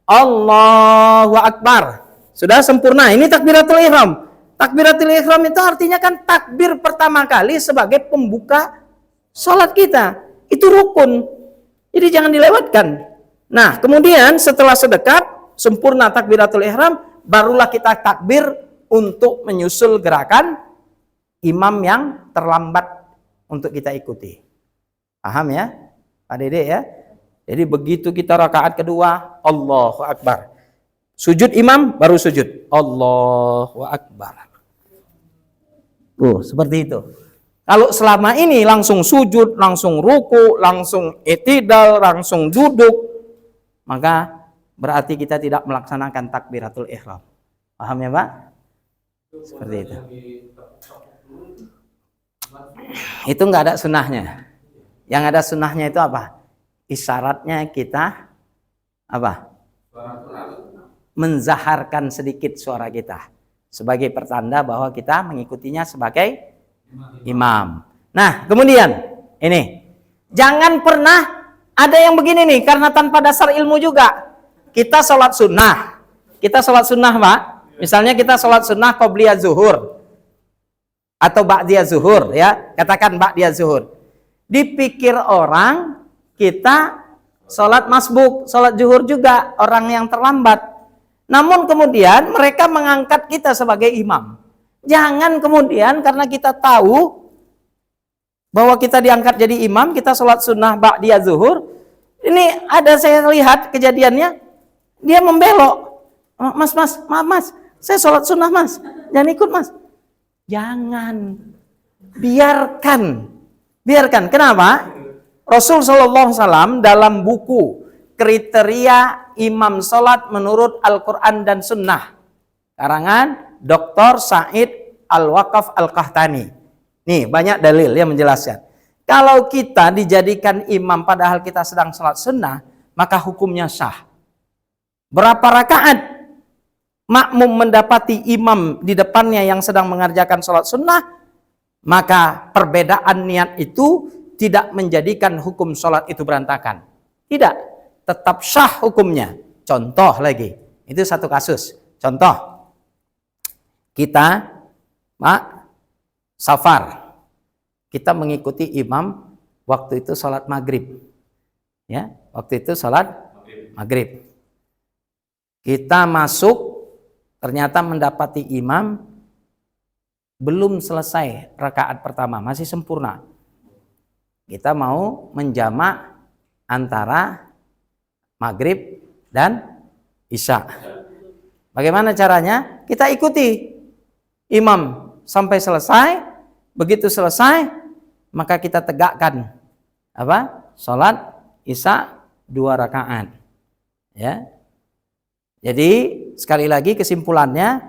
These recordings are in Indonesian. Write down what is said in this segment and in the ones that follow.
Allahu Akbar. Sudah sempurna. Ini takbiratul ihram. Takbiratul ihram itu artinya kan takbir pertama kali sebagai pembuka sholat kita. Itu rukun. Jadi jangan dilewatkan. Nah, kemudian setelah sedekat sempurna takbiratul ihram, barulah kita takbir untuk menyusul gerakan imam yang terlambat untuk kita ikuti. Paham ya, Pak Dede ya? Jadi begitu kita rakaat kedua, Allahu Akbar. Sujud imam, baru sujud. Allahu Akbar. Seperti itu. Kalau selama ini langsung sujud, langsung ruku, langsung i'tidal, langsung duduk, maka berarti kita tidak melaksanakan takbiratul ihram. Paham ya, Pak? Seperti itu. Itu nggak ada sunnahnya. Yang ada sunnahnya itu apa? Isyaratnya kita apa? Menzaharkan sedikit suara kita sebagai pertanda bahwa kita mengikutinya sebagai imam. Nah, kemudian ini jangan pernah ada yang begini nih, karena tanpa dasar ilmu juga kita sholat sunnah. Kita sholat sunnah, Pak. Misalnya kita sholat sunnah qobliyah zuhur atau ba'diyah zuhur, ya. Katakan ba'diyah zuhur. Dipikir orang kita sholat masbuk, sholat zuhur juga orang yang terlambat. Namun kemudian mereka mengangkat kita sebagai imam. Jangan kemudian karena kita tahu bahwa kita diangkat jadi imam, kita sholat sunnah ba'diyah zuhur. Ini ada saya lihat kejadiannya, dia membelok. Mas, saya sholat sunnah mas, jangan ikut mas. Jangan, biarkan. Kenapa? Rasul SAW dalam buku kriteria imam sholat menurut Al-Quran dan Sunnah, karangan Dr. Said Al-Waqaf Al-Qahtani. Nih banyak dalil yang menjelaskan. Kalau kita dijadikan imam padahal kita sedang sholat sunnah, maka hukumnya sah. Berapa rakaat makmum mendapati imam di depannya yang sedang mengerjakan sholat sunnah, maka perbedaan niat itu tidak menjadikan hukum sholat itu berantakan. Tidak, tetap sah hukumnya. Contoh lagi, itu satu kasus. Contoh, kita Pak safar, kita mengikuti imam waktu itu sholat maghrib, ya, waktu itu sholat maghrib. Kita masuk, ternyata mendapati imam belum selesai rakaat pertama, masih sempurna. Kita mau menjamak antara maghrib dan isya. Bagaimana caranya? Kita ikuti imam sampai selesai. Begitu selesai, maka kita tegakkan apa? Sholat isya 2 rakaat. Ya. Jadi sekali lagi kesimpulannya,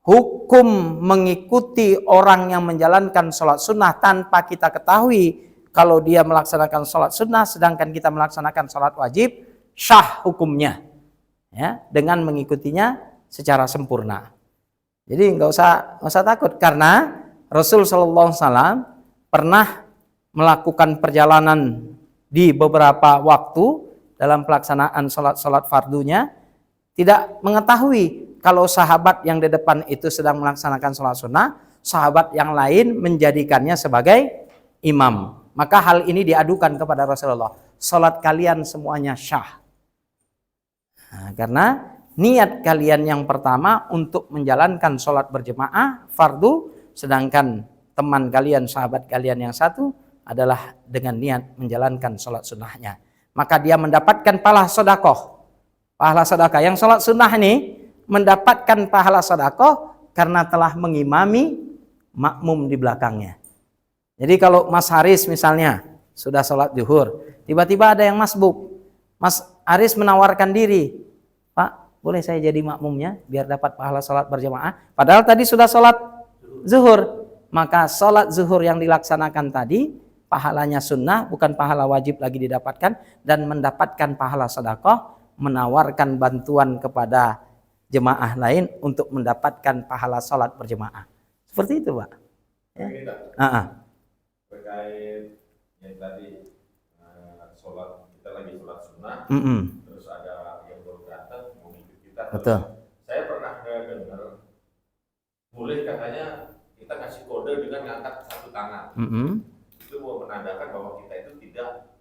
hukum mengikuti orang yang menjalankan sholat sunnah tanpa kita ketahui kalau dia melaksanakan sholat sunnah sedangkan kita melaksanakan sholat wajib, sah hukumnya, ya, dengan mengikutinya secara sempurna. Jadi nggak usah takut, karena Rasul SAW pernah melakukan perjalanan di beberapa waktu dalam pelaksanaan sholat fardunya, tidak mengetahui kalau sahabat yang di depan itu sedang melaksanakan sholat sunnah, sahabat yang lain menjadikannya sebagai imam. Maka hal ini diadukan kepada Rasulullah. Sholat kalian semuanya syah. Nah, karena niat kalian yang pertama untuk menjalankan sholat berjemaah fardu, sedangkan teman kalian, sahabat kalian yang satu adalah dengan niat menjalankan sholat sunnahnya. Maka dia mendapatkan pahala sedekah. Pahala sedekah. Yang sholat sunnah ini mendapatkan pahala sedekah karena telah mengimami makmum di belakangnya. Jadi kalau Mas Haris misalnya sudah sholat zuhur, tiba-tiba ada yang masbuk, Mas Haris menawarkan diri, Pak, boleh saya jadi makmumnya biar dapat pahala sholat berjamaah? Padahal tadi sudah sholat zuhur. Maka sholat zuhur yang dilaksanakan tadi pahalanya sunnah, bukan pahala wajib lagi didapatkan, dan mendapatkan pahala sedekah, menawarkan bantuan kepada jemaah lain untuk mendapatkan pahala sholat berjemaah. Seperti itu, Pak. Ya. Terkait yang tadi sholat, kita lagi sholat sunnah, terus ada yang baru datang kita. Betul. Saya pernah dengar, boleh katanya kita ngasih kode dengan ngangkat satu tangan. Itu mau menandakan bahwa kita itu tidak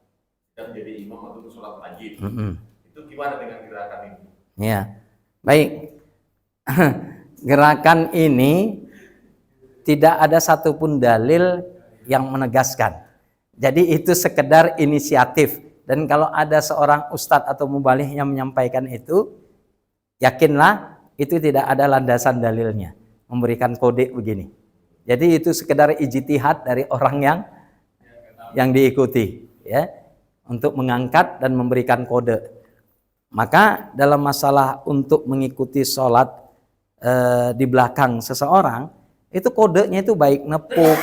sedang jadi imam atau sholat wajib. Itu gimana dengan gerakan ini? Ya, baik. Gerakan ini tidak ada satupun dalil yang menegaskan. Jadi itu sekedar inisiatif. Dan kalau ada seorang ustadz atau muballigh yang menyampaikan itu, yakinlah itu tidak ada landasan dalilnya. Memberikan kode begini. Jadi itu sekedar ijtihad dari orang yang diikuti, ya, untuk mengangkat dan memberikan kode. Maka dalam masalah untuk mengikuti sholat di belakang seseorang, itu kodenya itu baik nepuk,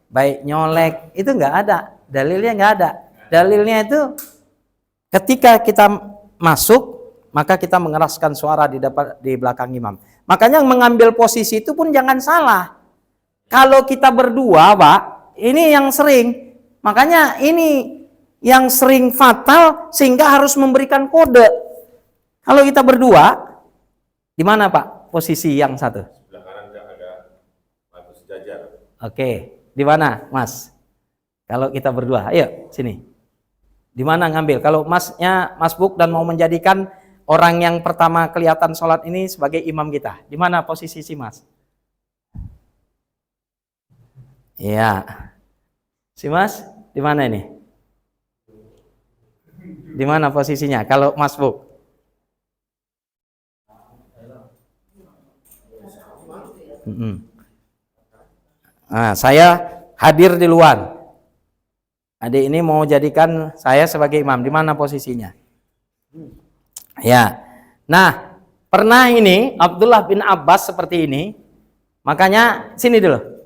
baik nyolek, itu nggak ada. Dalilnya nggak ada. Dalilnya itu ketika kita masuk, maka kita mengeraskan suara di belakang imam. Makanya mengambil posisi itu pun jangan salah. Kalau kita berdua, Pak, ini yang sering. Makanya ini yang sering fatal sehingga harus memberikan kode. Kalau kita berdua, di mana Pak posisi yang satu? Sebelah kanan ada batu sejajar. Oke, di mana Mas? Kalau kita berdua, ayo sini. Di mana ngambil? Kalau Masnya masbuk dan mau menjadikan orang yang pertama kelihatan sholat ini sebagai imam kita, di mana posisi si Mas? Iya, si Mas di mana ini? Di mana posisinya? Kalau masbuk? Nah, saya hadir di luar. Adik ini mau jadikan saya sebagai imam. Di mana posisinya? Ya. Nah, pernah ini Abdullah bin Abbas seperti ini. Makanya sini dulu.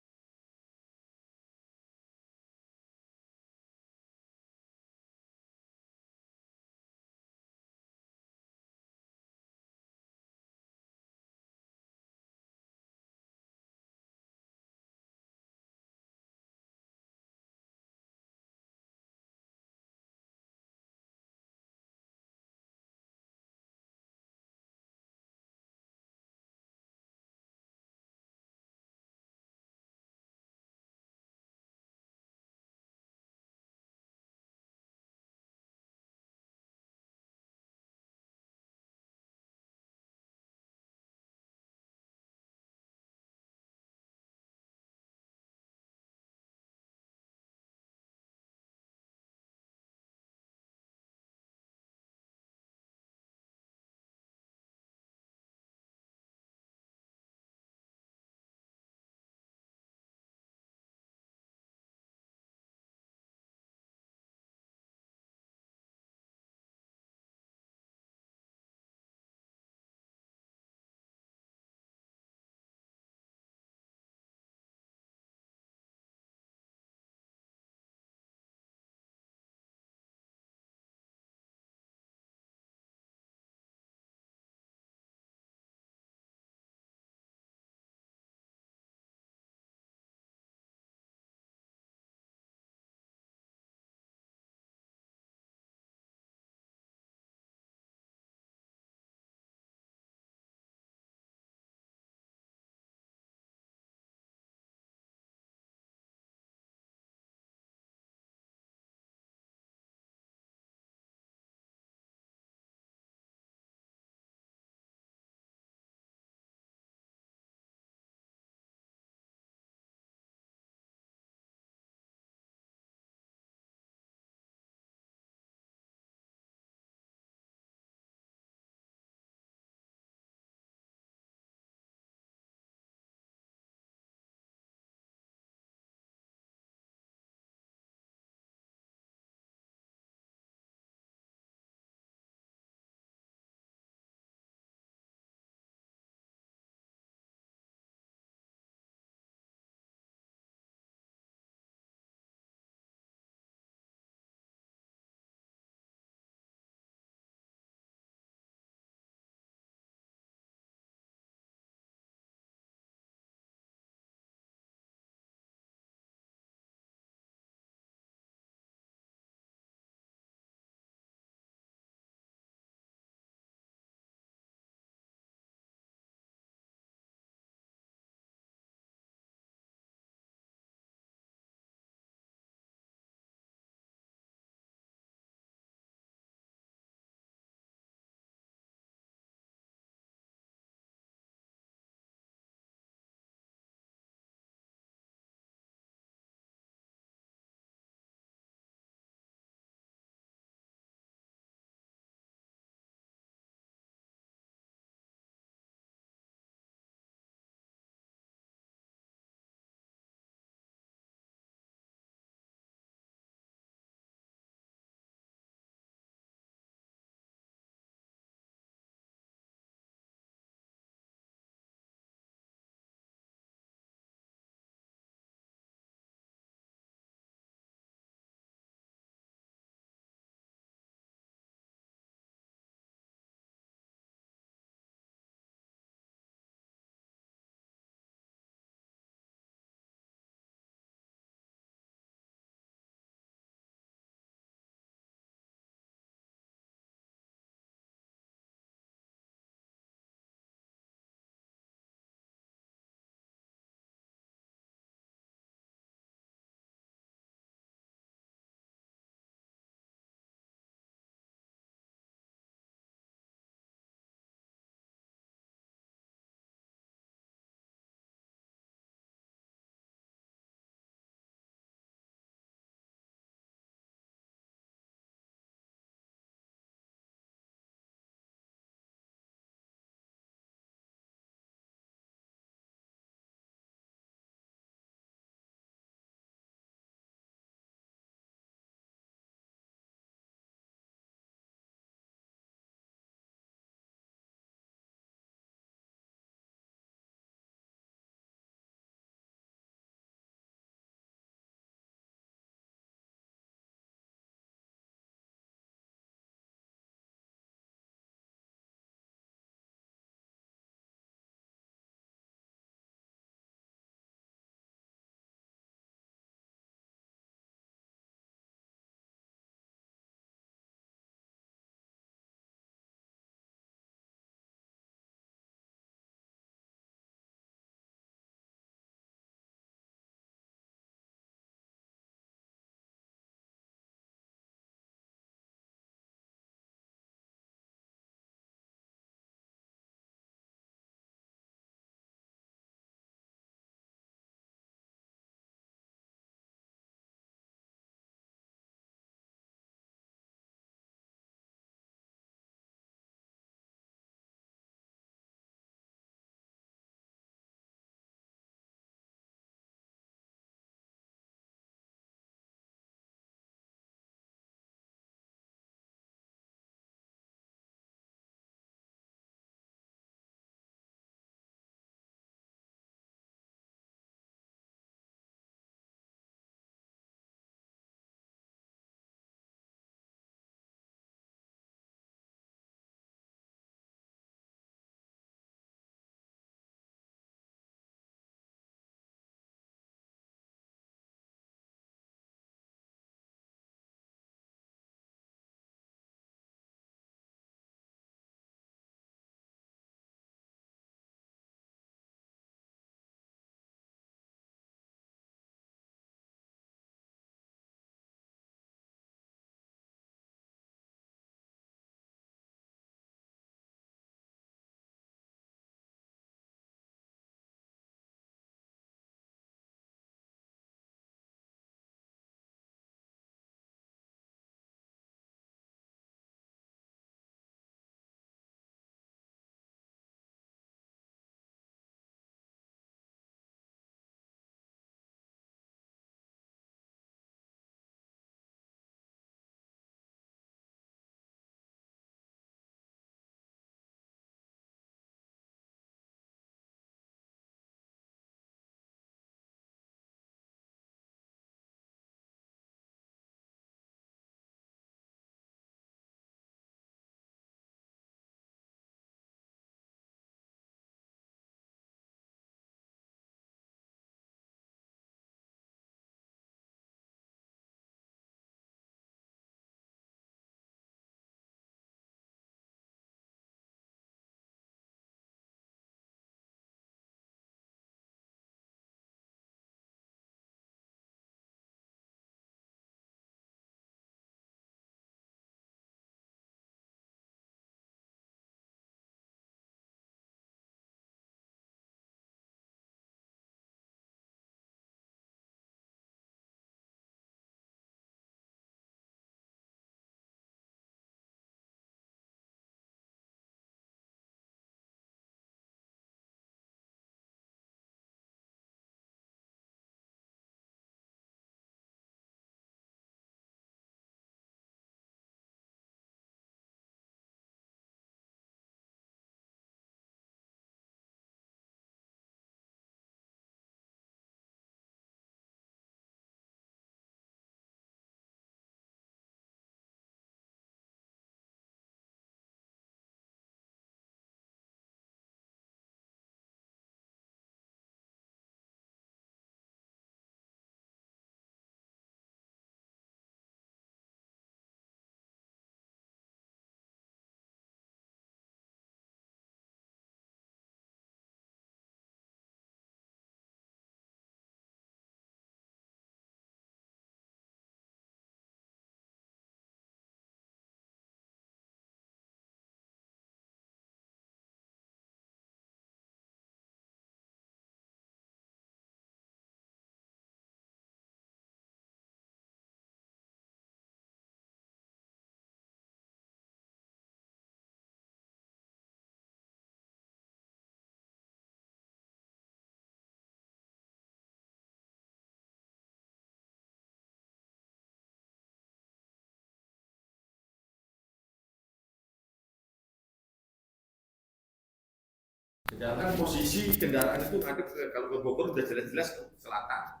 Sedangkan posisi kendaraan itu ngadep kalau ke Bogor udah jelas-jelas ke selatan.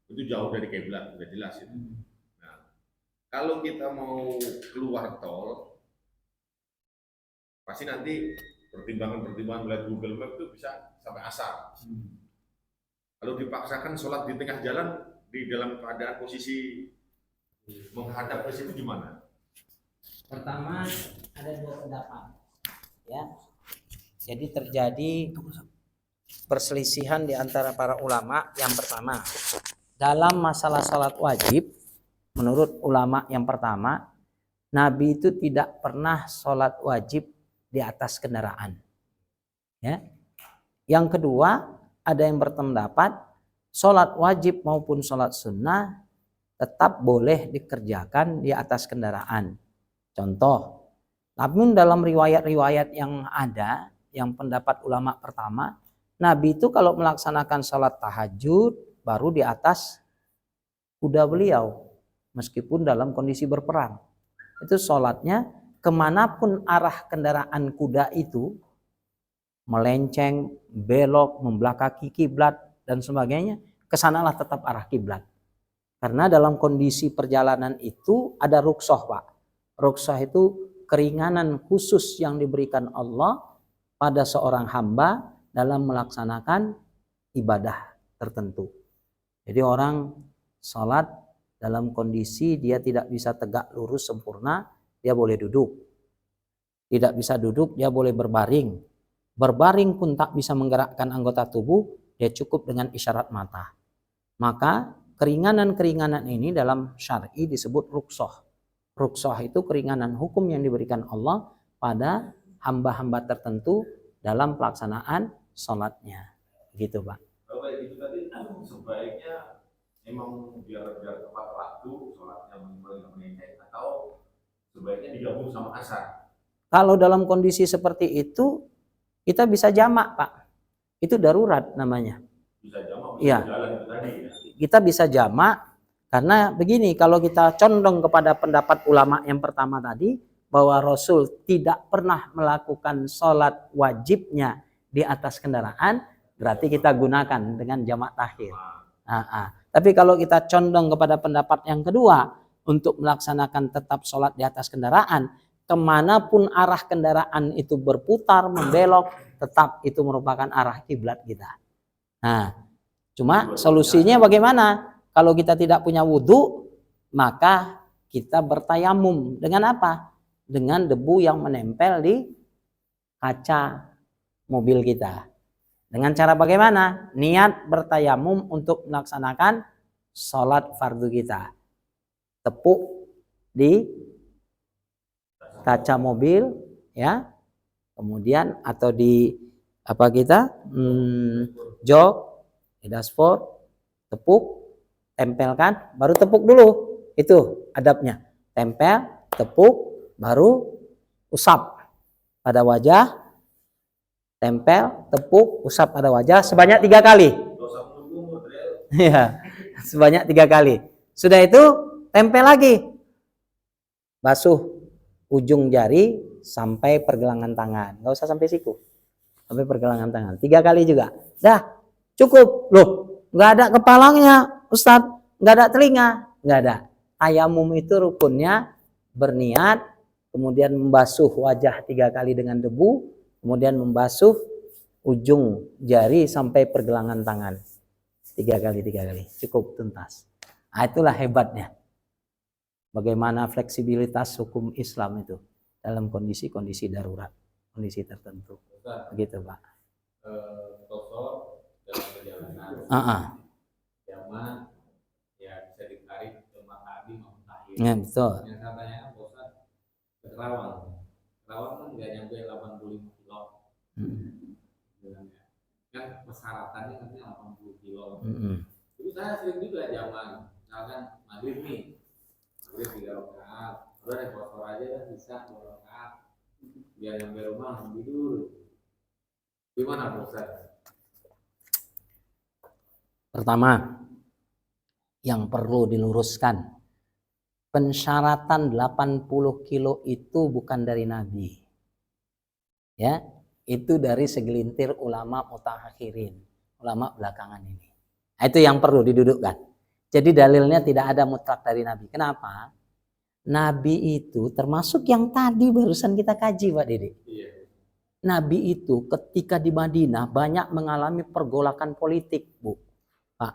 Itu jauh dari kiblat, udah jelas itu. Nah, kalau kita mau keluar tol, pasti nanti pertimbangan-pertimbangan melihat Google Map itu bisa sampai asar. Kalau dipaksakan sholat di tengah jalan di dalam keadaan posisi menghadap ke situ gimana? Pertama, ada dua pendapat, ya. Jadi terjadi perselisihan di antara para ulama. Yang pertama, dalam masalah sholat wajib, menurut ulama yang pertama, Nabi itu tidak pernah sholat wajib di atas kendaraan. Ya. Yang kedua, ada yang berpendapat sholat wajib maupun sholat sunnah tetap boleh dikerjakan di atas kendaraan. Contoh, namun dalam riwayat-riwayat yang ada, yang pendapat ulama pertama, Nabi itu kalau melaksanakan sholat tahajud baru di atas kuda beliau, meskipun dalam kondisi berperang. Itu sholatnya kemanapun arah kendaraan kuda itu, melenceng, belok, membelakangi kiblat dan sebagainya, kesanalah tetap arah kiblat. Karena dalam kondisi perjalanan itu ada rukhsah, Pak. Rukhsah itu keringanan khusus yang diberikan Allah pada seorang hamba dalam melaksanakan ibadah tertentu. Jadi orang sholat dalam kondisi dia tidak bisa tegak lurus sempurna, dia boleh duduk. Tidak bisa duduk, dia boleh berbaring. Berbaring pun tak bisa menggerakkan anggota tubuh, dia cukup dengan isyarat mata. Maka keringanan-keringanan ini dalam syar'i disebut rukhsah. Rukhsah itu keringanan hukum yang diberikan Allah pada hamba-hamba tertentu dalam pelaksanaan sholatnya. Gitu, Pak. Kalau kayak gitu tadi, sebaiknya memang biar tepat waktu sholatnya melenceng atau sebaiknya digabung sama asar. Kalau dalam kondisi seperti itu, kita bisa jamak, Pak. Itu darurat namanya. Bisa jamak, bisa ya. Jalan itu tadi ya. Kita bisa jamak karena begini, kalau kita condong kepada pendapat ulama yang pertama tadi, bahwa Rasul tidak pernah melakukan sholat wajibnya di atas kendaraan, berarti kita gunakan dengan jamak takhir. Tapi kalau kita condong kepada pendapat yang kedua, untuk melaksanakan tetap sholat di atas kendaraan, kemanapun arah kendaraan itu berputar, membelok, tetap itu merupakan arah kiblat kita. Nah, cuma solusinya bagaimana? Kalau kita tidak punya wudhu, maka kita bertayamum. Dengan apa? Dengan debu yang menempel di kaca mobil kita. Dengan cara bagaimana? Niat bertayamum untuk melaksanakan sholat fardu kita. Tepuk di kaca mobil, ya. Kemudian atau di apa kita? Jok, di dashboard, tepuk, tempelkan, baru tepuk dulu. Itu adabnya. Tempel, tepuk, baru usap pada wajah, tempel, tepuk, usap pada wajah sebanyak 3 kali. Ya, sebanyak 3 kali. Sudah itu tempel lagi, basuh ujung jari sampai pergelangan tangan, nggak usah sampai siku, sampai pergelangan tangan 3 kali juga. Dah cukup. Loh, nggak ada kepalanya, Ustadz, nggak ada telinga, nggak ada. Tayamum itu rukunnya berniat, kemudian membasuh wajah 3 kali dengan debu, kemudian membasuh ujung jari sampai pergelangan tangan 3 kali, cukup tuntas. Nah, itulah hebatnya bagaimana fleksibilitas hukum Islam itu dalam kondisi-kondisi darurat, kondisi tertentu. Begitu, Pak. Tosok dalam perjalanan zaman ya bisa ditarik ke Makabi maupun Tahir. Ya, betul. Yang katanya Ustaz ke Kerawang kan nggak nyampe 85 kilo. Kan persyaratannya katanya 80 kilo. Itu saya sering juga zaman, misalkan maghrib nih, maghrib 3 rakaat, udah naik motor aja kan bisa 2 rakaat, biar nyampe rumah langsung tidur. Gimana Ustaz? Pertama, yang perlu diluruskan, pensyaratan 80 kilo itu bukan dari Nabi. Ya, itu dari segelintir ulama mutakhirin, ulama belakangan ini. Nah, itu yang perlu didudukkan. Jadi dalilnya tidak ada mutlak dari Nabi. Kenapa? Nabi itu termasuk yang tadi barusan kita kaji, Pak Dede. Nabi itu ketika di Madinah banyak mengalami pergolakan politik, Bu. Pak.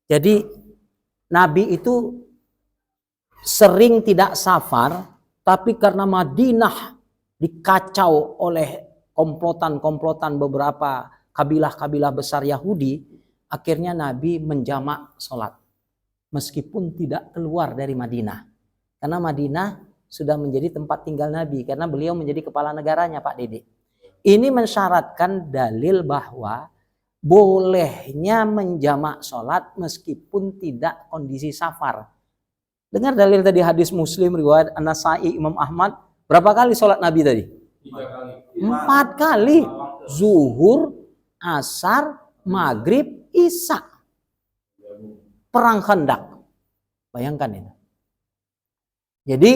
Jadi Nabi itu sering tidak safar, tapi karena Madinah dikacau oleh komplotan-komplotan beberapa kabilah-kabilah besar Yahudi, akhirnya Nabi menjamak sholat. Meskipun tidak keluar dari Madinah. Karena Madinah sudah menjadi tempat tinggal Nabi. Karena beliau menjadi kepala negaranya, Pak Dede. Ini mensyaratkan dalil bahwa bolehnya menjamak sholat meskipun tidak kondisi safar. Dengar dalil tadi hadis Muslim riwayat An-Nasa'i Imam Ahmad. Berapa kali sholat Nabi tadi? 3 kali. 4 kali. Zuhur, asar, maghrib, isya. Perang Khandaq. Bayangkan ini. Jadi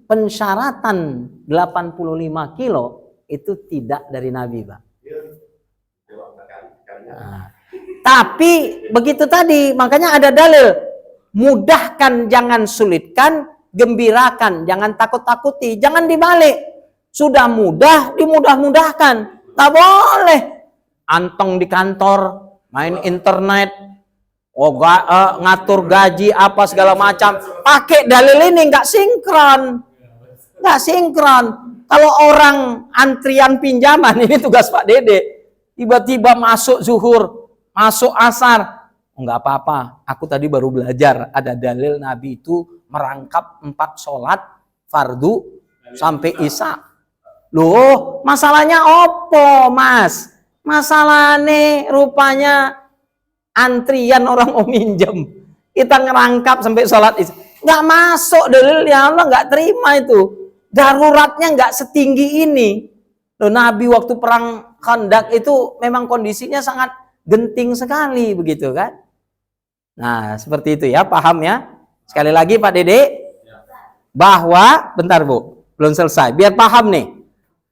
pensyaratan 85 kilo itu tidak dari Nabi, Pak. Nah, tapi begitu tadi, makanya ada dalil. Mudahkan, jangan sulitkan. Gembirakan, jangan takut-takuti. Jangan dibalik. Sudah mudah, dimudah-mudahkan. Tak boleh. Antong di kantor, main internet, ngatur gaji apa segala macam, pakai dalil ini nggak sinkron. Kalau orang antrian pinjaman, ini tugas Pak Dede, tiba-tiba masuk zuhur, masuk asar, nggak apa-apa. Aku tadi baru belajar ada dalil Nabi itu merangkap 4 sholat fardu sampai isya. Loh, masalahnya opo, Mas? Masalahnya rupanya antrian orang mau minjem, kita ngerangkap sampai sholat isya, nggak masuk dalilnya. Allah nggak terima itu. Daruratnya nggak setinggi ini. Loh, Nabi waktu perang Khandaq itu memang kondisinya sangat genting sekali, begitu kan? Nah, seperti itu ya, paham ya? Sekali lagi Pak Dede, bahwa bentar Bu, belum selesai. Biar paham nih,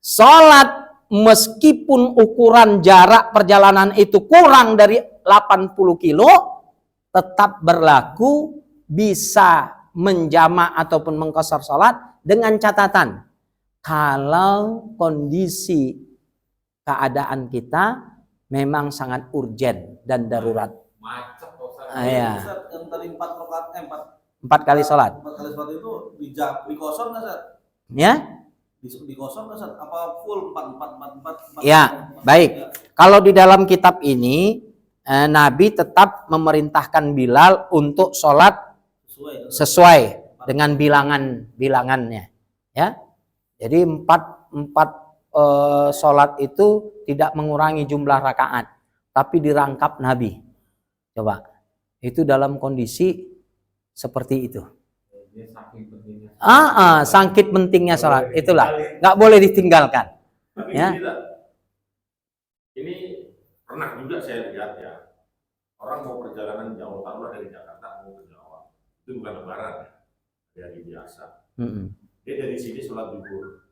sholat meskipun ukuran jarak perjalanan itu kurang dari 80 kilo, tetap berlaku, bisa menjamak ataupun mengqashar sholat dengan catatan. Kalau kondisi keadaan kita memang sangat urgen dan darurat. Macet Ya. Yang tadi 4 rakaat 4 kali sholat. 4 kali sholat itu di kosong nggak, Sat? Ya? Di kosong nggak, Sat? Apa full 4? Ya, baik. Kalau di dalam kitab ini Nabi tetap memerintahkan Bilal untuk sholat sesuai dengan bilangannya, ya. Jadi 4 sholat itu tidak mengurangi jumlah rakaat, tapi dirangkap Nabi. Coba, itu dalam kondisi seperti itu. Sangkit pentingnya sholat, itulah nggak boleh ditinggalkan. Tapi Ya. Ini pernah juga saya lihat ya, orang mau perjalanan jauh, taruhlah dari Jakarta mau ke Jawa, itu bukan lebaran ya, hari biasa. Dia dari sini sholat zuhur.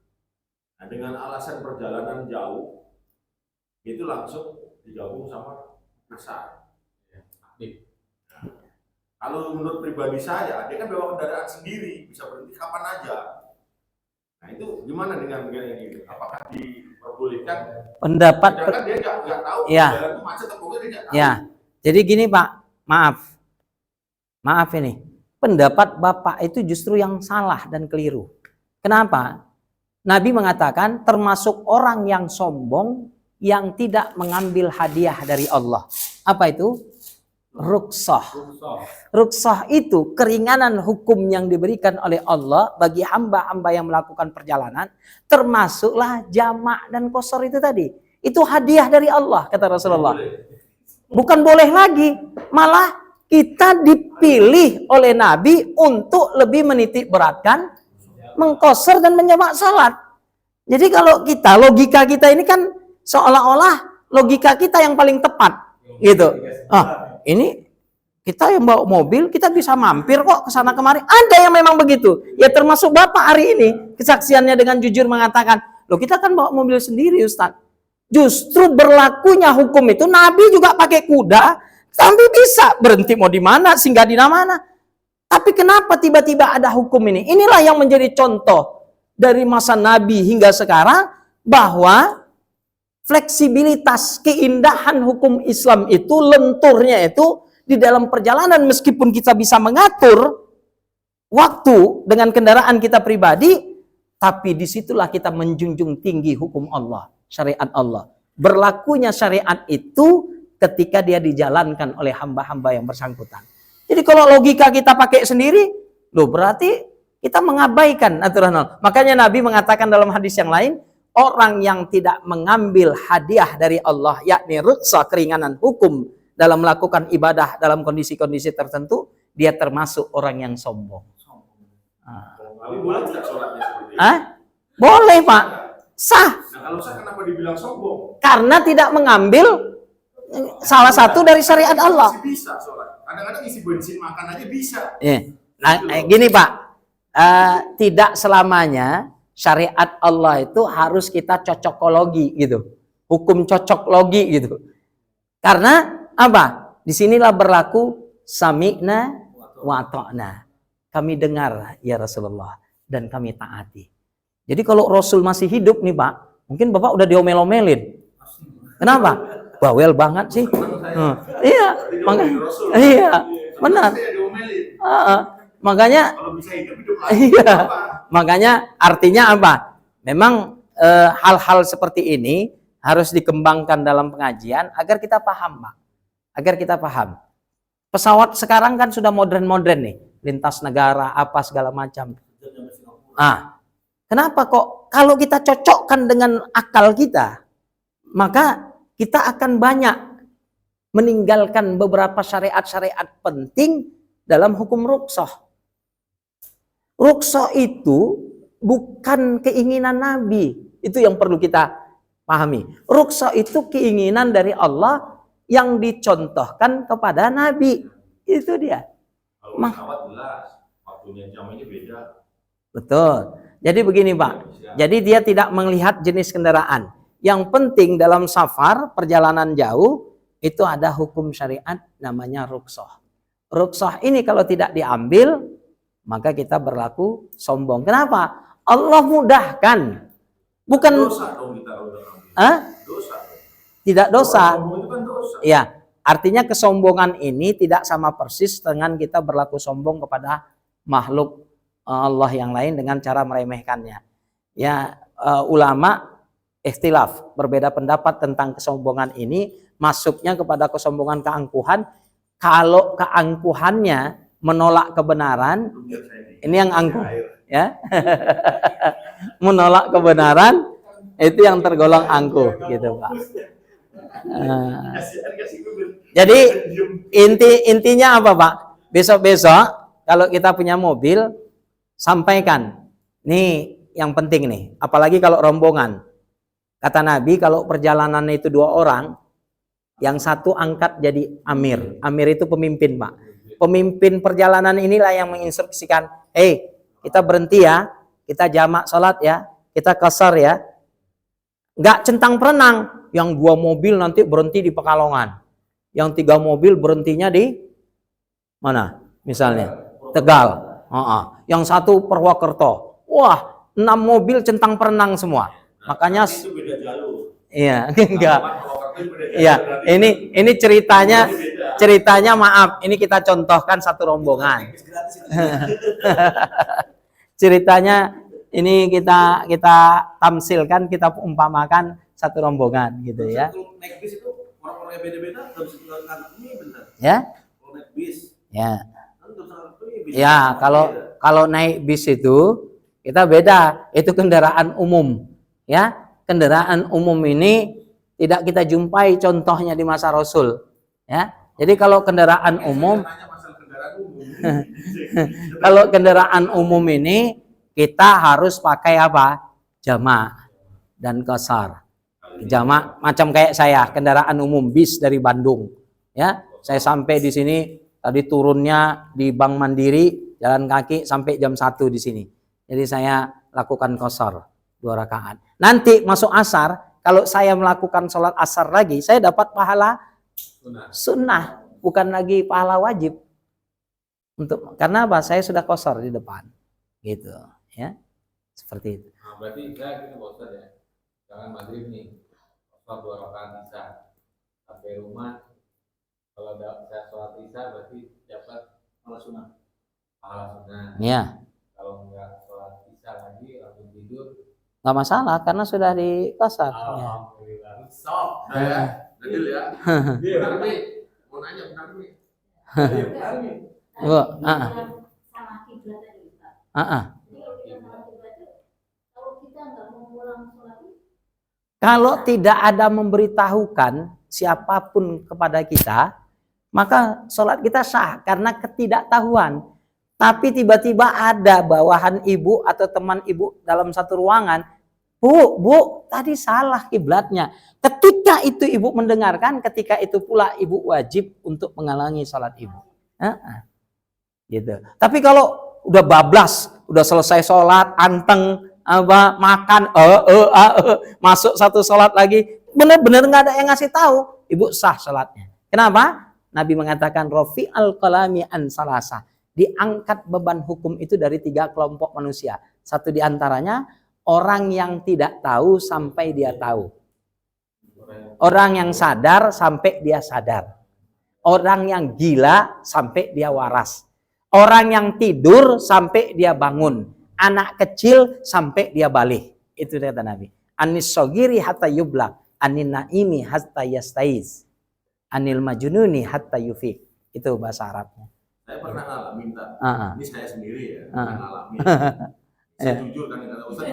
Nah, dengan alasan perjalanan jauh, itu langsung digabung sama asar. Kalau menurut pribadi saya, dia kan bawa kendaraan sendiri, bisa berhenti kapan aja. Nah itu gimana dengan yang ini? Apakah diperbolehkan? Pendapat Sedangkan dia nggak tahu Ya. jalan itu macet atau enggak, dia nggak tahu. Ya, jadi gini Pak, maaf ini, pendapat Bapak itu justru yang salah dan keliru. Kenapa? Nabi mengatakan termasuk orang yang sombong yang tidak mengambil hadiah dari Allah. Apa itu? Ruksah. Ruksah itu keringanan hukum yang diberikan oleh Allah bagi hamba-hamba yang melakukan perjalanan, termasuklah jamak dan qashar itu tadi. Itu hadiah dari Allah, kata Rasulullah. Bukan boleh lagi, malah kita dipilih oleh Nabi untuk lebih menitik beratkan mengqashar dan menjamak salat. Jadi kalau kita, logika kita ini kan seolah-olah logika kita yang paling tepat, gitu. Ini kita yang bawa mobil, kita bisa mampir kok ke sana kemari. Ada yang memang begitu. Ya termasuk Bapak hari ini, kesaksiannya dengan jujur mengatakan, loh kita kan bawa mobil sendiri Ustaz. Justru berlakunya hukum itu Nabi juga pakai kuda, tapi bisa berhenti mau di mana, singgah di mana. Tapi kenapa tiba-tiba ada hukum ini? Inilah yang menjadi contoh dari masa Nabi hingga sekarang, bahwa fleksibilitas, keindahan hukum Islam itu, lenturnya itu di dalam perjalanan, meskipun kita bisa mengatur waktu dengan kendaraan kita pribadi, tapi disitulah kita menjunjung tinggi hukum Allah, syariat Allah. Berlakunya syariat itu ketika dia dijalankan oleh hamba-hamba yang bersangkutan. Jadi kalau logika kita pakai sendiri, loh berarti kita mengabaikan aturan Allah. Makanya Nabi mengatakan dalam hadis yang lain, orang yang tidak mengambil hadiah dari Allah, yakni rukhsah, keringanan hukum dalam melakukan ibadah dalam kondisi-kondisi tertentu, dia termasuk orang yang sombong. Tapi boleh tidak sholatnya seperti itu? Boleh Pak, sah. Nah kalau sah kenapa dibilang sombong? Karena tidak mengambil salah satu dari syariat Allah. Masih bisa sholat. Kadang-kadang isi bensin makan aja bisa. Nah, gini Pak, tidak selamanya syariat Allah itu harus kita cocokologi gitu, hukum cocok logi gitu. Karena apa? Disinilah berlaku sami'na wa ta'na. Kami dengar ya Rasulullah dan kami taati. Jadi kalau Rasul masih hidup nih Pak, mungkin Bapak udah diomel-omelin. Kenapa? Bawel banget sih. Iya, iya, benar. Makanya, iya, makanya artinya apa? Memang hal-hal seperti ini harus dikembangkan dalam pengajian agar kita paham, Pak. Agar kita paham. Pesawat sekarang kan sudah modern-modern nih, lintas negara apa segala macam. Kenapa kok kalau kita cocokkan dengan akal kita, maka kita akan banyak meninggalkan beberapa syariat-syariat penting dalam hukum rukhsah. Rukhsah itu bukan keinginan Nabi. Itu yang perlu kita pahami. Rukhsah itu keinginan dari Allah yang dicontohkan kepada Nabi. Itu dia. Kalau pesawat jelas, waktunya jam ini beda. Betul. Jadi begini Pak. Jadi dia tidak melihat jenis kendaraan. Yang penting dalam safar, perjalanan jauh, itu ada hukum syariat namanya rukhsah. Rukhsah ini kalau tidak diambil, maka kita berlaku sombong. Kenapa? Allah mudahkan. Bukan Dosa dong kita udah ambil. Dosa. Tidak dosa. Sombong itu kan dosa. Ya, artinya kesombongan ini tidak sama persis dengan kita berlaku sombong kepada makhluk Allah yang lain dengan cara meremehkannya. Ya, ulama ikhtilaf, berbeda pendapat tentang kesombongan ini, masuknya kepada kesombongan keangkuhan. Kalau keangkuhannya menolak kebenaran, ini yang angkuh, ya. Menolak kebenaran itu yang tergolong angkuh, gitu Pak. Jadi intinya apa Pak? Besok-besok kalau kita punya mobil, sampaikan. Nih yang penting nih, apalagi kalau rombongan. Kata Nabi kalau perjalanan itu 2 orang, yang satu angkat jadi amir. Amir itu pemimpin Pak. Pemimpin perjalanan inilah yang menginstruksikan, kita berhenti ya, kita jamak sholat ya, kita qashar ya. Nggak centang perenang, yang 2 mobil nanti berhenti di Pekalongan, yang 3 mobil berhentinya di mana? Misalnya Tegal, yang satu Purwokerto. Wah, 6 mobil centang perenang semua. Makanya itu beda jalur. Iya, enggak. Iya, ini ceritanya maaf, ini kita contohkan satu rombongan. Ceritanya ini kita tamsilkan, kita umpamakan satu rombongan gitu ya. Naik bis itu orang-orangnya beda-beda, harus ini benar. Ya? Kalau naik bis, Ya. bis. Ya, kalau naik bis itu kita beda, itu kendaraan umum. Ya, kendaraan umum ini tidak kita jumpai contohnya di masa Rasul. Ya, jadi kalau kendaraan umum, kalau kendaraan umum ini kita harus pakai apa? Jamak dan qashar. Jamak macam kayak saya, kendaraan umum bis dari Bandung. Ya, saya sampai di sini tadi turunnya di Bank Mandiri, jalan kaki sampai jam 1 di sini. Jadi saya lakukan qashar 2 rakaat. Nanti masuk asar, Kalau saya melakukan sholat asar lagi, saya dapat pahala sunnah, bukan lagi pahala wajib. Karena apa? Saya sudah qashar di depan, gitu, ya, seperti itu. Nah, berarti saya gini Pak Ustadz ya, jangan maghrib nih, sholat 2 rakaat isya, sampai rumah, kalau saya sholat isya berarti dapat Kalau sunnah. pahala sunnah. Ya, Kalau nggak sholat isya lagi langsung tidur, nggak masalah karena sudah di qashar. Ya. alhamdulillah. Stop. Nah, ya. Adil ya. Benar nih. Mau nanya benar nih. Benar nih. Bu, sama kiblat tadi Pak. Jadi kalau kita sama kiblat itu, kalau kita nggak mau pulang sholat itu, Kalau tidak ada memberitahukan siapapun kepada kita, maka sholat kita sah karena ketidaktahuan. Tapi tiba-tiba ada bawahan ibu atau teman ibu dalam satu ruangan, Bu, tadi salah kiblatnya. Ketika itu ibu mendengarkan, ketika itu pula ibu wajib untuk menghalangi sholat ibu. Gitu. Tapi kalau udah bablas, udah selesai sholat, anteng, makan, masuk satu sholat lagi, benar-benar nggak ada yang ngasih tahu, ibu sah sholatnya. Kenapa? Nabi mengatakan rofi al-qalami an salasa, diangkat beban hukum itu dari 3 kelompok manusia. Satu diantaranya orang yang tidak tahu sampai dia tahu, orang yang sadar sampai dia sadar, orang yang gila sampai dia waras, orang yang tidur sampai dia bangun, anak kecil sampai dia balik. Itu kata Nabi. Anis sogiri hatta yublak, anin naimi hatta yastaiz, anil majnuni hatta yufik. Itu bahasa Arabnya. Saya pernah ngalamin, ini saya sendiri ya, ngalamin. Saya jujur kan kata Ustaz.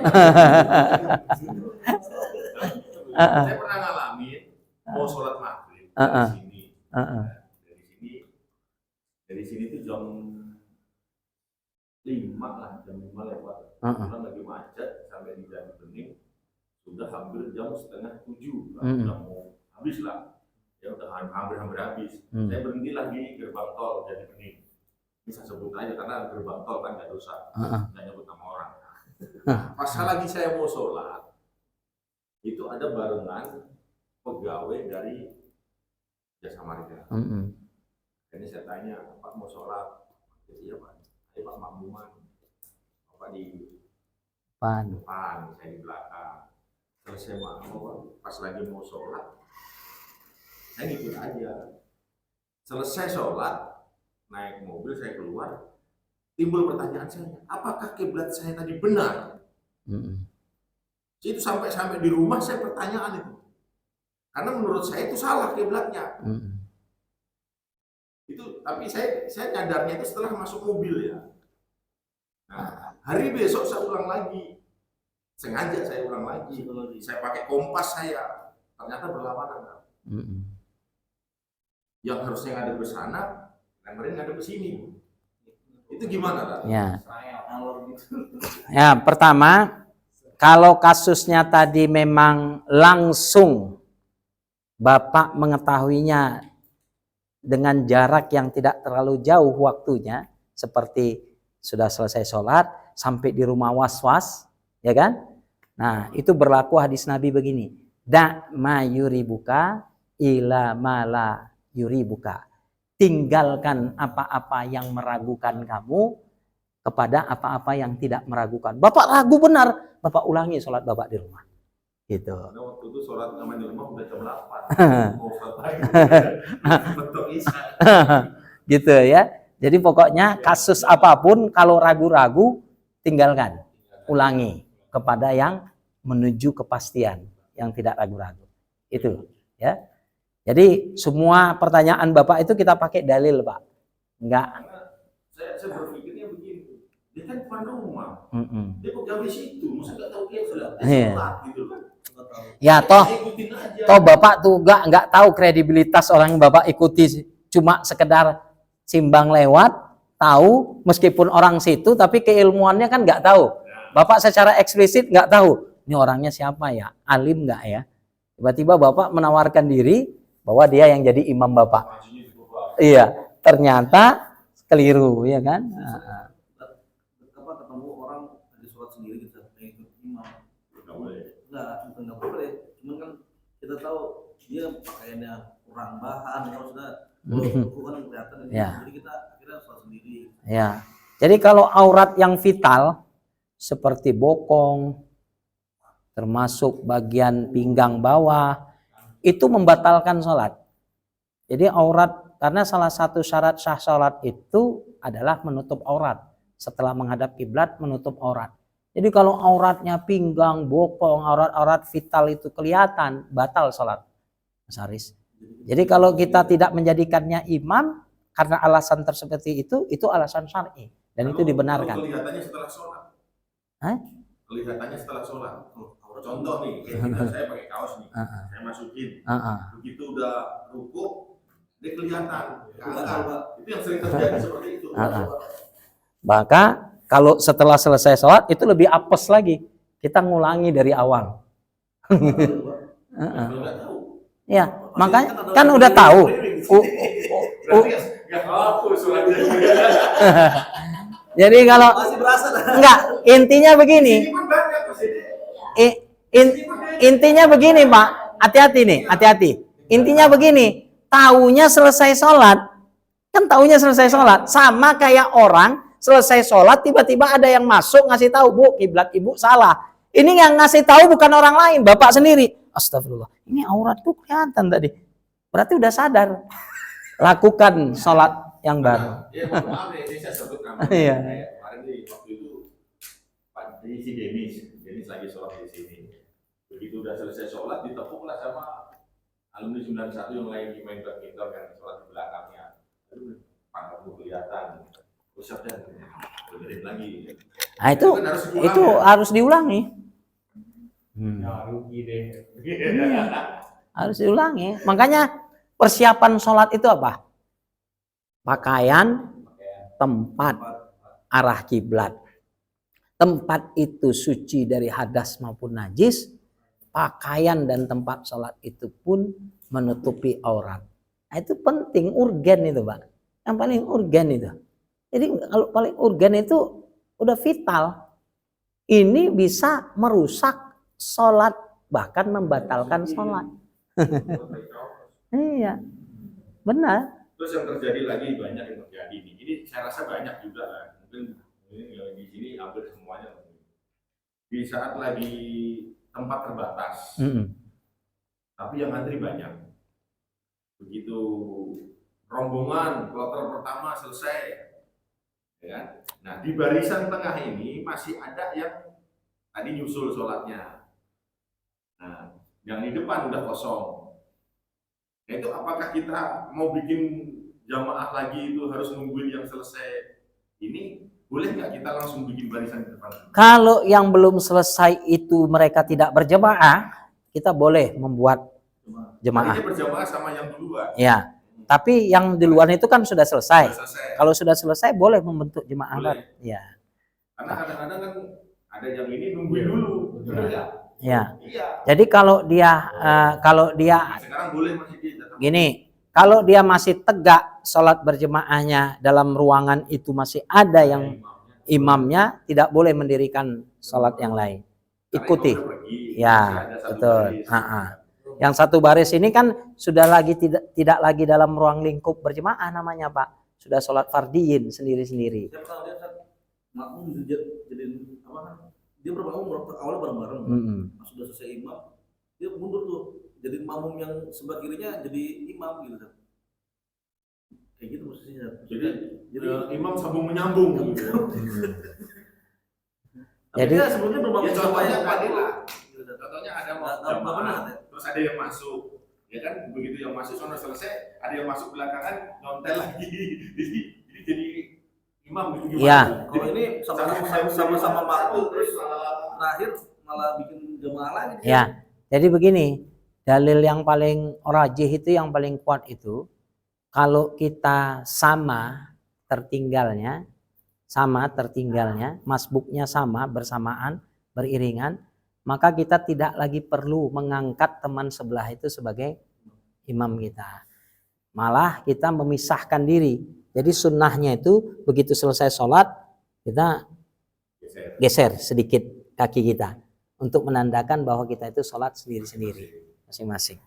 Saya pernah ngalamin mau sholat maghrib dari sini tuh jam 5 lah, jam 5 lewat. Kita lagi macet sampai di Jati Bening sudah hampir jam setengah 7, udah mau habis lah, ya udah hampir habis. Saya berhenti lagi di gerbang tol Jati Bening. Ini saya sebut aja karena gerbang tol kan nggak dosa, nggak nyebut nama orang. Pas lagi saya mau sholat, itu ada barengan pegawai dari Jasa Marga. Ini saya tanya, Pak mau sholat? Iya Pak. Ayo Pak makmuman. Bapak di depan, saya di belakang. Selesai makmum, pas lagi mau sholat, saya ngikut aja. Selesai sholat, naik mobil saya keluar, timbul pertanyaan saya, apakah kiblat saya tadi benar? Itu sampai di rumah saya pertanyaan itu, karena menurut saya itu salah kiblatnya. Itu, tapi saya nyadarnya itu setelah masuk mobil ya. Nah, hari besok saya ulang lagi, sengaja saya ulang lagi. Saya pakai kompas saya, ternyata berlawanan. Yang harusnya ngadep ke sana, kemarin ngadep ke sini. Itu gimana kan? Ya, pertama, kalau kasusnya tadi memang langsung Bapak mengetahuinya dengan jarak yang tidak terlalu jauh waktunya, seperti sudah selesai sholat sampai di rumah was-was, ya kan? Nah, itu berlaku hadis Nabi begini, da ma yuribuka ila ma la yuribuka, tinggalkan apa-apa yang meragukan kamu kepada apa-apa yang tidak meragukan. Bapak ragu benar, Bapak ulangi sholat Bapak di rumah. Gitu. Karena waktu itu sholat sama di rumah udah jam 8. Mau sholat lagi. Betul Isya. Gitu ya. Jadi pokoknya kasus apapun kalau ragu-ragu tinggalkan. Ulangi kepada yang menuju kepastian, yang tidak ragu-ragu. Itu ya. Jadi semua pertanyaan Bapak itu kita pakai dalil, Pak. Enggak. Karena saya berpikirnya begini. Dia kan depan rumah. Dia pegawai situ, masa nggak tahu dia sholat gitu kan. Ya toh Bapak tuh nggak tahu kredibilitas orang yang Bapak ikuti, cuma sekedar simbang lewat, tahu meskipun orang situ tapi keilmuannya kan nggak tahu. Bapak secara eksplisit nggak tahu ini orangnya siapa ya, alim nggak ya. Tiba-tiba Bapak menawarkan diri bahwa dia yang jadi imam Bapak. Iya, ternyata keliru ya kan. Ketemu orang ada sholat sendiri gitu, ikut imam. Nggak boleh. Nggak boleh. Cuman kan kita tahu dia pakaiannya kurang bahan, kalau sudah kan kelihatan ini. Ya. Jadi kita akhirnya sholat sendiri. Ya. Jadi kalau aurat yang vital seperti bokong, termasuk bagian pinggang bawah, itu membatalkan sholat. Jadi aurat, karena salah satu syarat sah sholat itu adalah menutup aurat. Setelah menghadap kiblat, menutup aurat. Jadi kalau auratnya pinggang, bokong, aurat-aurat vital itu kelihatan, batal sholat. Mas Haris. Jadi kalau kita tidak menjadikannya imam karena alasan seperti itu alasan syar'i dan itu dibenarkan. Kalau kelihatannya setelah sholat. Hah? Kelihatannya setelah sholat. Contoh nih, saya pakai kaos nih, saya masukin. Begitu udah rukuk, dia kelihatan. Itu yang sering terjadi seperti itu. Maka kalau setelah selesai sholat itu lebih apes lagi. Kita ngulangi dari awal. Ya, makanya kan udah tahu. Jadi kalau enggak, intinya begini. Intinya begini, Pak. Hati-hati nih, hati-hati. Intinya begini, taunya selesai sholat. Kan taunya selesai sholat. Sama kayak orang selesai sholat tiba-tiba ada yang masuk ngasih tahu, Bu, kiblat ibu salah. Ini yang ngasih tahu bukan orang lain, bapak sendiri. Astagfirullah, ini auratku kelihatan tadi. Berarti udah sadar. Lakukan sholat yang baru. Ya, maaf ya, ini saya sebut nama. Iya. Kemarin nih, waktu itu Pak si Denis lagi sholat di sini. Begitu udah selesai sholat, ditepuklah sama alumni 91 yang lagi main badminton kan, sholat di belakangnya. Aduh, pangkatmu kelihatan. Usapnya benerin lagi. Nah itu harus diulangi. Ya, rugi deh. Harus diulangi. Makanya persiapan sholat itu apa? Pakaian, tempat, arah kiblat. Tempat itu suci dari hadas maupun najis. Pakaian dan tempat sholat itu pun menutupi aurat. Nah, itu penting, urgen itu, Pak. Yang paling urgen itu. Jadi kalau paling urgen itu udah vital. Ini bisa merusak sholat, bahkan membatalkan sholat. Iya, benar. Terus yang terjadi lagi banyak yang terjadi nih. Ini saya rasa banyak juga lah. Mungkin ini di sini hampir semuanya. Di saat lagi tempat terbatas, tapi yang antri banyak. Begitu rombongan kloter pertama selesai, ya kan? Nah di barisan tengah ini masih ada yang tadi nyusul sholatnya. Nah, yang di depan udah kosong. Nah itu apakah kita mau bikin jamaah lagi itu harus nungguin yang selesai ini? Boleh nggak kita langsung bikin barisan di depan? Kalau yang belum selesai itu mereka tidak berjamaah, kita boleh membuat jemaah. Tadinya berjamaah sama yang duluan. Ya, tapi yang di luar itu kan sudah selesai. Sudah selesai. Kalau sudah selesai boleh membentuk jemaah. Boleh. Ya. Karena kadang-kadang kan ada yang ini nungguin dulu, betul nggak? Ya. Iya. Jadi kalau dia Sekarang boleh masih datang. gini, kalau dia masih tegak sholat berjemaahnya dalam ruangan itu masih ada yang imamnya, tidak boleh mendirikan sholat yang lain. Ikuti. Ya, betul. Yang satu baris ini kan sudah lagi tidak lagi dalam ruang lingkup berjemaah namanya, Pak. Sudah sholat fardiyin sendiri-sendiri. Saya pernah lihat makmum jadi apa? Dia bermakmum awalnya bareng-bareng. Pas sudah selesai imam, dia mundur tuh. Jadi makmum yang sebelah kirinya jadi imam gitu. Kayak gitu posisinya. Jadi imam sambung menyambung gitu. Jadi dia sebelumnya bermakmum Ya sama yang contohnya lain. Contohnya ada jamaah, terus ada yang masuk, ya kan? Begitu yang masuk sono selesai, ada yang masuk belakangan nyontel lagi. jadi imam gitu. Iya. Kalau ini sama-sama makmum terus terakhir malah bikin jemaah lagi. Ya, jadi begini, dalil yang paling rajih itu yang paling kuat itu, kalau kita sama tertinggalnya, masbuknya sama bersamaan, beriringan, maka kita tidak lagi perlu mengangkat teman sebelah itu sebagai imam kita. Malah kita memisahkan diri. Jadi sunnahnya itu begitu selesai sholat, kita geser sedikit kaki kita untuk menandakan bahwa kita itu sholat sendiri-sendiri. masing-masing.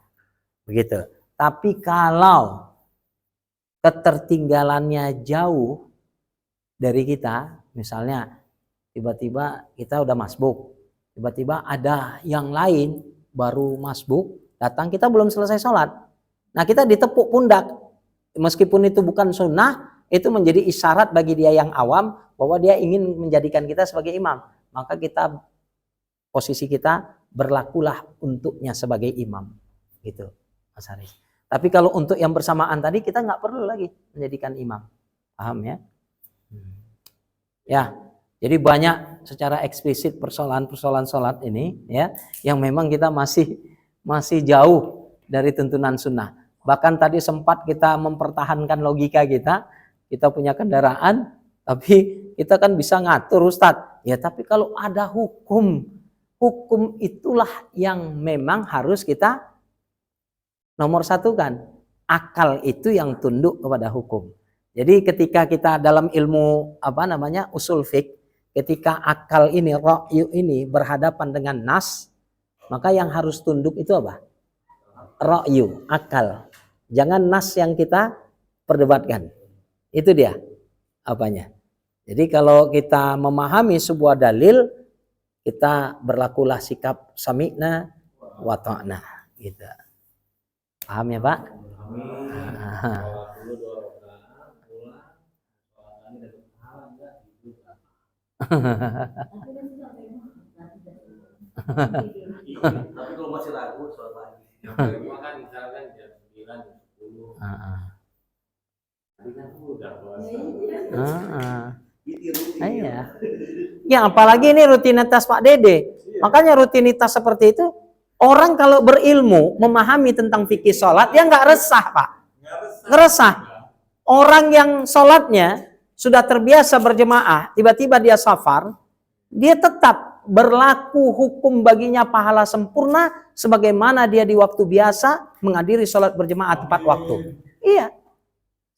Begitu. Tapi kalau ketertinggalannya jauh dari kita, misalnya tiba-tiba kita udah masbuk, tiba-tiba ada yang lain baru masbuk, datang kita belum selesai sholat. Nah kita ditepuk pundak, meskipun itu bukan sunnah, itu menjadi isyarat bagi dia yang awam bahwa dia ingin menjadikan kita sebagai imam. Maka kita, posisi kita berlakulah untuknya sebagai imam, gitu Mas Haris. Tapi kalau untuk yang bersamaan tadi kita nggak perlu lagi menjadikan imam, paham ya? Ya, jadi banyak secara eksplisit persoalan-persoalan sholat ini ya, yang memang kita masih jauh dari tuntunan sunnah. Bahkan tadi sempat kita mempertahankan logika kita punya kendaraan, tapi kita kan bisa ngatur Ustadz. Ya, tapi kalau ada hukum itulah yang memang harus kita nomor satukan. Akal itu yang tunduk kepada hukum. Jadi ketika kita dalam ilmu usul fiqh, ketika akal ini, ra'yu ini berhadapan dengan nas, maka yang harus tunduk itu apa? Ra'yu, akal. Jangan nas yang kita perdebatkan. Itu dia apanya. Jadi kalau kita memahami sebuah dalil, kita berlakulah sikap sami'na wa ta'na gitu. Paham ya, Pak? Tapi kalau masih ragu soal lagi. Makan misalkan jam 9, jam 10. Tadi kan udah puasa. Iya. Ya apalagi ini rutinitas Pak Dede. Makanya rutinitas seperti itu, orang kalau berilmu memahami tentang fikih sholat, dia nggak resah Pak. Nggak resah. Orang yang sholatnya sudah terbiasa berjemaah, tiba-tiba dia safar, dia tetap berlaku hukum baginya pahala sempurna sebagaimana dia di waktu biasa menghadiri sholat berjemaah tepat waktu. Iya.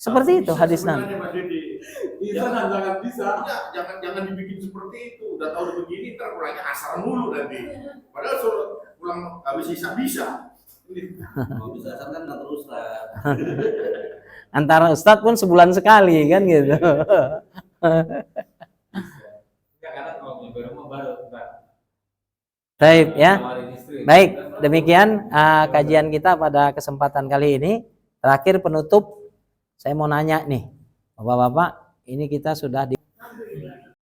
Seperti itu hadis Nabi. Jangan bisa. Jangan dibikin seperti itu. Udah tahu begini, ntar pulangnya asar mulu nanti. Padahal suruh pulang habis isya bisa. Kalau bisa asar kan nggak terus lah. Antara Ustadz pun sebulan sekali kan gitu. Karena kalau nyampe rumah baru Baik ya. Baik, demikian kajian kita pada kesempatan kali ini. Terakhir penutup, saya mau nanya nih, Bapak-bapak, ini kita sudah di